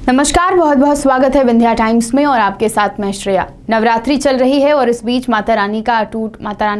नमस्कार, बहुत बहुत स्वागत है विंध्या टाइम्स में और आपके साथ मैं श्रेया। नवरात्रि चल रही है और इस बीच माता रानी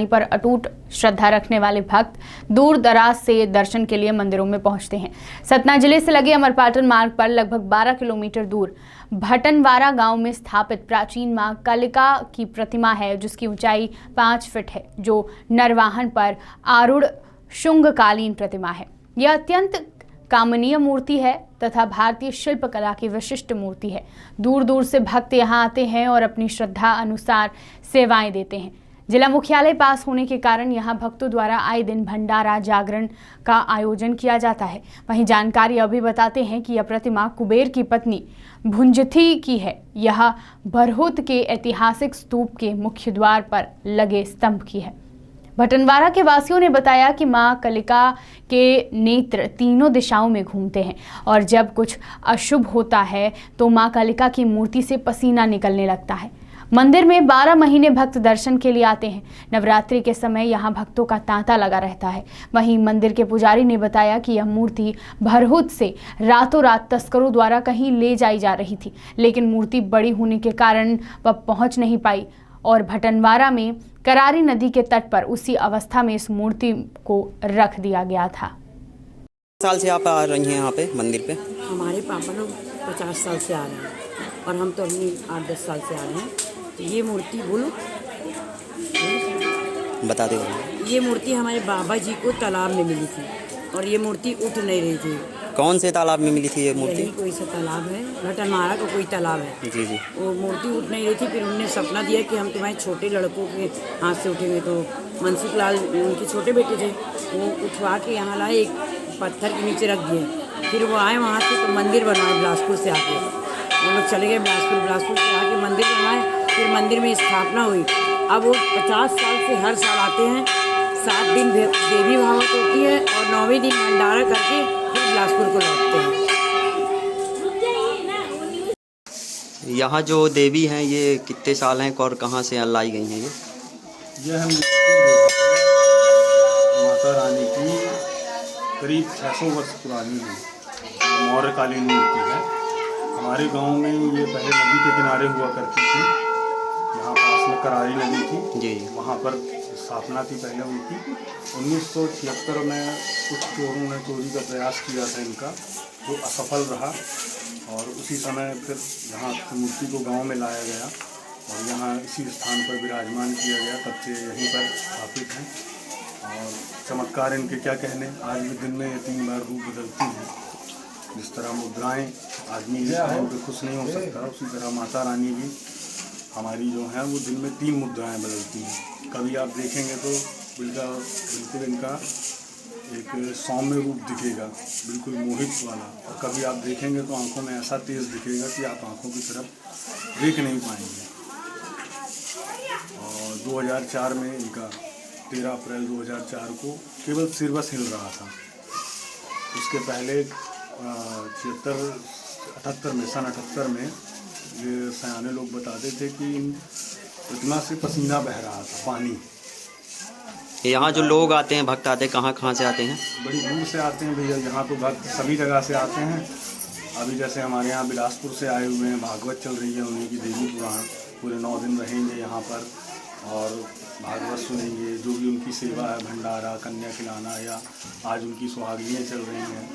पर अटूट श्रद्धा रखने वाले भक्त दूर दराज से दर्शन के लिए मंदिरों में पहुंचते हैं। सतना जिले से लगे अमरपाटन मार्ग पर लगभग 12 किलोमीटर दूर भटनवारा गांव में स्थापित प्राचीन मां कालिका की प्रतिमा है, जिसकी ऊंचाई 5 फीट है, जो नरवाहन पर आरूढ़ शुंगकालीन प्रतिमा है। यह अत्यंत कामनीय मूर्ति है तथा भारतीय शिल्प कला की विशिष्ट मूर्ति है। दूर दूर से भक्त यहां आते हैं और अपनी श्रद्धा अनुसार सेवाएं देते हैं। जिला मुख्यालय पास होने के कारण यहां भक्तों द्वारा आए दिन भंडारा जागरण का आयोजन किया जाता है। वहीं जानकारी अभी बताते हैं कि यह प्रतिमा कुबेर की पत्नी भुंजथी की है। यह बरहुत के ऐतिहासिक स्तूप के मुख्य द्वार पर लगे स्तंभ की है। भटनवारा के वासियों ने बताया कि मां कालिका के नेत्र तीनों दिशाओं में घूमते हैं और जब कुछ अशुभ होता है तो मां कालिका की मूर्ति से पसीना निकलने लगता है। मंदिर में 12 महीने भक्त दर्शन के लिए आते हैं। नवरात्रि के समय यहां भक्तों का तांता लगा रहता है। वहीं मंदिर के पुजारी ने बताया कि यह मूर्ति भरहुत से रातों रात तस्करों द्वारा कहीं ले जाई जा रही थी, लेकिन मूर्ति बड़ी होने के कारण वह पहुंच नहीं पाई और भटनवारा में करारी नदी के तट पर उसी अवस्था में इस मूर्ति को रख दिया गया था। साल से आप आ रही हैं यहाँ पे मंदिर पे? हमारे पापा लोग 50 साल से आ रहे हैं और हम तो अभी 8-10 साल से आ रहे हैं। तो ये मूर्ति बोलो बता दो। ये मूर्ति हमारे बाबा जी को तालाब में मिली थी और ये मूर्ति उठ नहीं रही थी। कौन से तालाब में मिली थी ये मूर्ति? कोई सा तालाब है, भटनवारा का कोई तालाब है। जी जी। वो मूर्ति उठ नहीं रही थी। फिर उन्होंने सपना दिया कि हम तुम्हारे छोटे लड़कों के हाथ से उठेंगे। तो मनसुख लाल उनके छोटे बेटे थे, वो उठवा के यहाँ लाए, एक पत्थर के नीचे रख दिए। फिर वो आए वहाँ से तो मंदिर बनवाए बिलासपुर से आके। वो लोग चले गए बिलासपुर से आके मंदिर बनवाए। फिर मंदिर में स्थापना हुई। अब वो 50 साल से हर साल आते हैं। 7 दिन देवी भागवत होती है और 9वें दिन भंडारा करके फिर बिलासपुर को लौटते हैं। यहाँ जो देवी हैं ये कितने साल हैं और कहाँ से लाई गई हैं? ये हम माता रानी की करीब 600 वर्ष पुरानी है, मौर्यकालीन मूर्ति है। हमारे गांव में ये पहले नदी के किनारे हुआ करती थी। यहाँ पास में करारी नदी थी जी, वहाँ पर स्थापना थी पहले उनकी। 1976 में कुछ चोरों ने चोरी का प्रयास किया था इनका, जो असफल रहा और उसी समय फिर यहाँ मूर्ति को गांव में लाया गया और यहाँ इसी स्थान पर विराजमान किया गया। तब से यहीं पर स्थापित हैं और चमत्कार इनके क्या कहने। आज भी दिन में ये 3 बार रूप बदलती हैं। जिस तरह मुद्राएं आदमी इस टाइम पे खुश नहीं हो सकता, उसी तरह माता रानी भी हमारी जो है वो दिन में 3 मुद्राएं बदलती हैं। कभी आप देखेंगे तो बिल्कुल इनका एक सौम्य रूप दिखेगा, बिल्कुल मोहित वाला, और कभी आप देखेंगे तो आंखों में ऐसा तेज दिखेगा कि आप आंखों की तरफ देख नहीं पाएंगे। और 2004 में इनका 13 अप्रैल 2004 को केवल सिर बस हिल रहा था। उसके पहले 78 में सन 78 में ये सयाने लोग बताते थे कि इन प्रतिमा से पसीना बह रहा था, पानी। यहाँ जो लोग आते हैं, भक्त आते हैं, कहाँ से आते हैं? बड़ी दूर से आते हैं भैया। यहाँ तो भक्त सभी जगह से आते हैं। अभी जैसे हमारे यहाँ बिलासपुर से आए हुए हैं, भागवत चल रही है उन्हीं की, देवी पुराण पूरे 9 दिन रहेंगे यहाँ पर और भागवत सुनेंगे। जो भी उनकी सेवा है, भंडारा, कन्या खिलाना, या आज उनकी सुहागिनें चल रही हैं,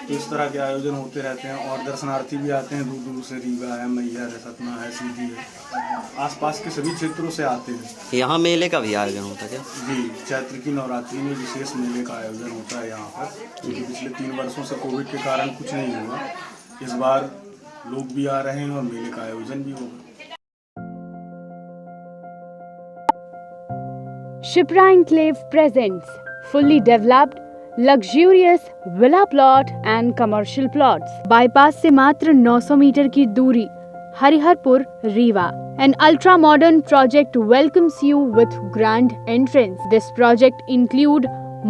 तो इस तरह के आयोजन होते रहते हैं। और दर्शनार्थी भी आते हैं दूर दूर से, रीवा है, मैहर है, सतना है, सीधी है, आसपास के सभी क्षेत्रों से आते हैं। यहाँ मेले का भी आयोजन होता है क्या? जी, चैत्र की नवरात्रि में विशेष मेले का आयोजन होता है यहाँ पर, क्योंकि पिछले 3 वर्षों से कोविड के कारण कुछ नहीं हुआ। इस बार लोग भी आ रहे हैं और मेले का आयोजन भी होगा। Shipra Enclave presents fully developed, luxurious villa plot and commercial plots. Bypass से मात्र 900 मीटर की दूरी, Hariharpur, Rewa. An ultra-modern project welcomes you with grand entrance. This project include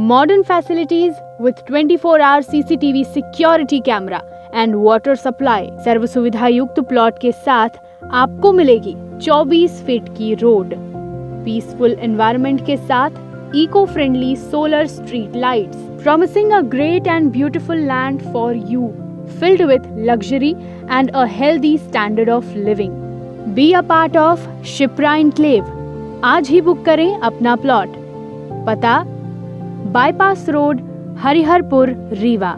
modern facilities with 24-hour CCTV security camera and water supply. सर्व सुविधा युक्त plot के साथ आपको मिलेगी 24 फीट की रोड, पीसफुल एनवायरनमेंट के साथ eco friendly solar street lights, promising a great and beautiful land for you filled with luxury and a healthy standard of living. Be a part of Shipra Enclave. आज ही book करें अपना plot. पता bypass road, Hariharpur, Rewa.